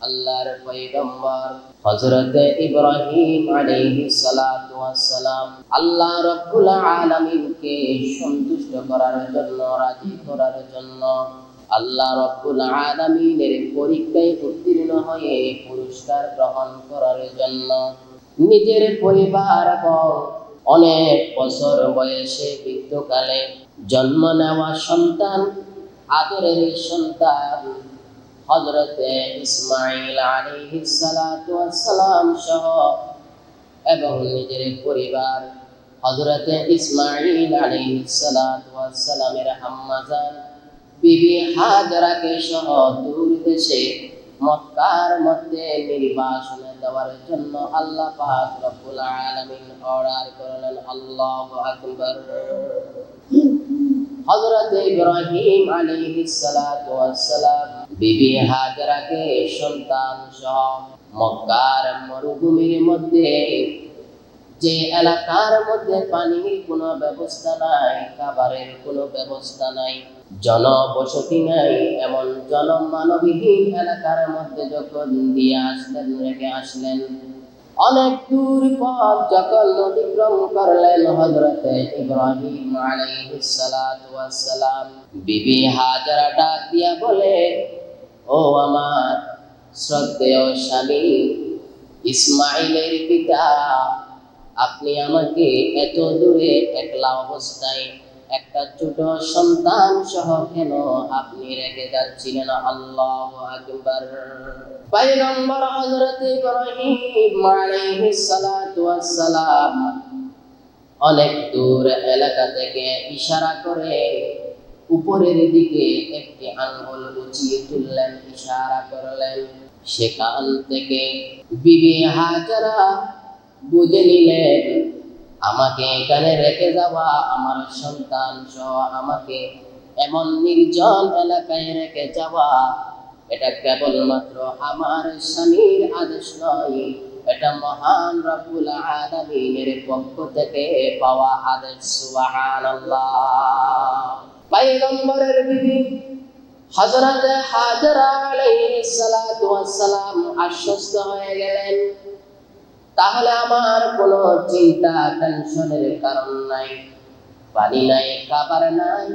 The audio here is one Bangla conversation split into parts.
আল্লাহর পয়গম্বর হযরত ইব্রাহিম আলাইহিস সালাতু ওয়াস সালাম আল্লাহ রাব্বুল আলামিনকে সন্তুষ্ট করার জন্য, রাজি করার জন্য আল্লাহ রাব্বুল আলামিনের পরীক্ষায় উত্তীর্ণ হয়ে পুরস্কার গ্রহণ করার জন্য নিজের পরিবার এবং অনেক বছর বয়সে বৃদ্ধকালে জন্ম নেওয়া সন্তান, আদরের সন্তান হযরতে ইসমাঈল আলাইহিস সালাতু ওয়াস সালাম সহ এবং নিজের পরিবার হযরতে ইসমাঈল আলাইহিস সালাতু ওয়াস সালামের আম্মা জান বিবি হাজরাকে সহ দূর দেশে মক্কার মধ্যে নির্বাসনে দেওয়ার জন্য আল্লাহ পাক রব্বুল আলামিন অর্ডার করলেন। আল্লাহু আকবার। হযরত ইব্রাহিম আলাইহিস সালাতু ওয়াস সালাম বিবি হাজরাকে সন্তান সহ মক্কার মরুভূমির মধ্যে, যে এলাকার মধ্যে পানির কোনো ব্যবস্থা নাই, খাবারের কোনো ব্যবস্থা নাই, জনবসতি নাই, এমন জনমানবহীন এলাকার মধ্যে যখন দিয়ে আসলেন, রেখে আসলেন, অনেক দূর পথ যখন অতিক্রম করলেন হযরতে ইব্রাহিম আলাইহিস সালাতু ওয়াস সালাম বিবি হাজরা ডাক দিয়া বলে, ও আমার শ্রদ্ধেয় স্বামী ইসমাঈলের পিতা, আপনি আমাকে এত দূরে একলা অবস্থায় একটা ছোট সন্তান সহ কেন আপনি রেখে যাচ্ছিলেন? আল্লাহু আকবার। পয়গম্বর হযরত ইব্রাহিম আলাইহিস সালাতু ওয়াস সালাম অনেক দূর এলাকা থেকে ইশারা করে উপরের দিকে একটি আঙ্গুল উঁচিয়ে তুললেন, ইশারা করলেন। সেখান থেকে বিবি হাজরা বুঝে নিলেন, আমাকে এখানে রেখে যাওয়া, আমার সন্তান সহ আমাকে এমন নির্জন এলাকায় রেখে যাওয়া, এটা কেবলমাত্র আমার স্বামীর আদেশ নয়, এটা মহান রব্বুল আলামিনের পক্ষ থেকে পাওয়া আদেশ। সুবহানাল্লাহ। পয়গম্বরের বিবি হযরত হাজরা আলাইহিস সালাতু ওয়াস সালাম আশ্বস্ত হয়ে গেলেন, তাহলে আমার কোনো চিন্তা টেনশনের কারণ নাই। পানি নাই, খাবার নাই,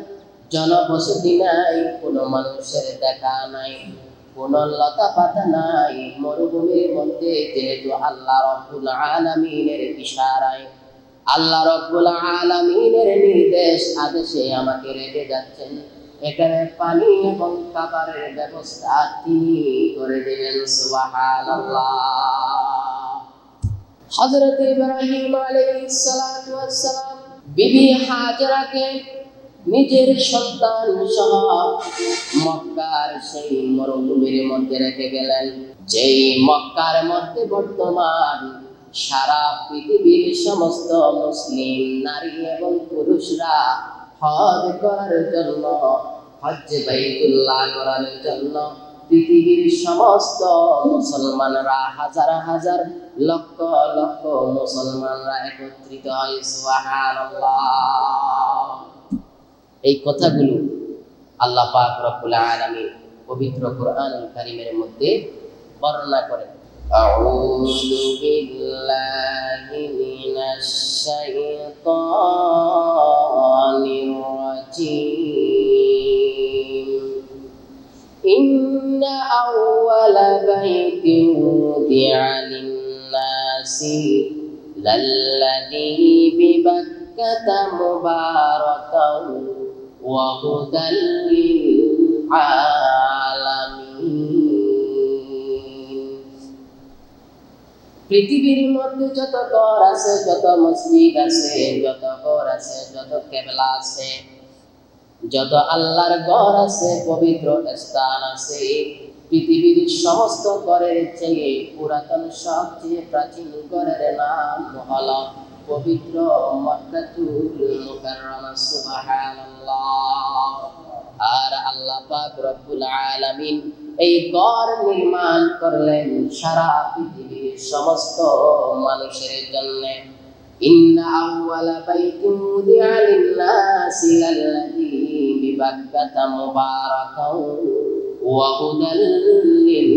জনবসতি নাই, কোনো মানুষের দেখা নাই, কোনো লতা পাতা নাই, মরুভূমির মধ্যে যেহেতু আল্লাহ রাব্বুল আলামিনের ইশারায়, আল্লাহ রাব্বুল আলামিনের নির্দেশ আদেশে আমাকে রেখে যাচ্ছেন, এখানে পানি এবং খাবারের ব্যবস্থা তিনি করে দিলেন। সুবহানাল্লাহ। হযরত ইব্রাহিম আলাইহিস সালাতু ওয়াস সালাম বিবি হাজরাকে নিজের সন্তান সহ মক্কার সেই মরুভূমির মধ্যে রেখে গেলেন, যেই মক্কার মধ্যে বর্তমান সারা পৃথিবীর সমস্ত মুসলিম নারী এবং পুরুষরা হজ করার জন্য, হজ্জে বাইতুল্লাহ করার জন্য পৃথিবীর সমস্ত মুসলমানরা, হাজার হাজার লক্ষ লক্ষ মুসলমানরা একত্রিত হয়। সুবহানাল্লাহ। এই কথাগুলো আল্লাহ পাক রব্বুল আলামিন পবিত্র কোরআনুল কারীমের মধ্যে বর্ণনা করেন। আউযু বিল্লাহি মিনাশ শাইতানির রাজীম। ইন্না আউওয়ালা বাইতিন উদিআ লিন-নাসি লাল্লাযী বিবাক্কাতা মুবারাকান ওয়া হুদাল লিল-আলামিন। পৃথিবীর মধ্যে যত ঘর আছে, যত মসজিদ আছে, যত ঘর আছে, যত কিবলা আছে, যত আল্লাহর ঘর আছে, পবিত্র স্থান আছে, পৃথিবীর সমস্ত ঘরের চেয়ে পুরাতন, সবচেয়ে প্রাচীন ঘরের নাম হলো পবিত্র মক্কাতুল মুকাররমা। সুবহানাল্লাহ। আর আল্লাহ পাক রব্বুল আলামিন এই ঘর নির্মাণ করলেন সারা পৃথিবীর সমস্ত মানুষের জন্য। ইন্না আউওয়ালা বাইতিন উদিআ লিন-নাসি লাল্লাযী বিবাক্কাতা মুবারাকান ওয়া হুদাল লিল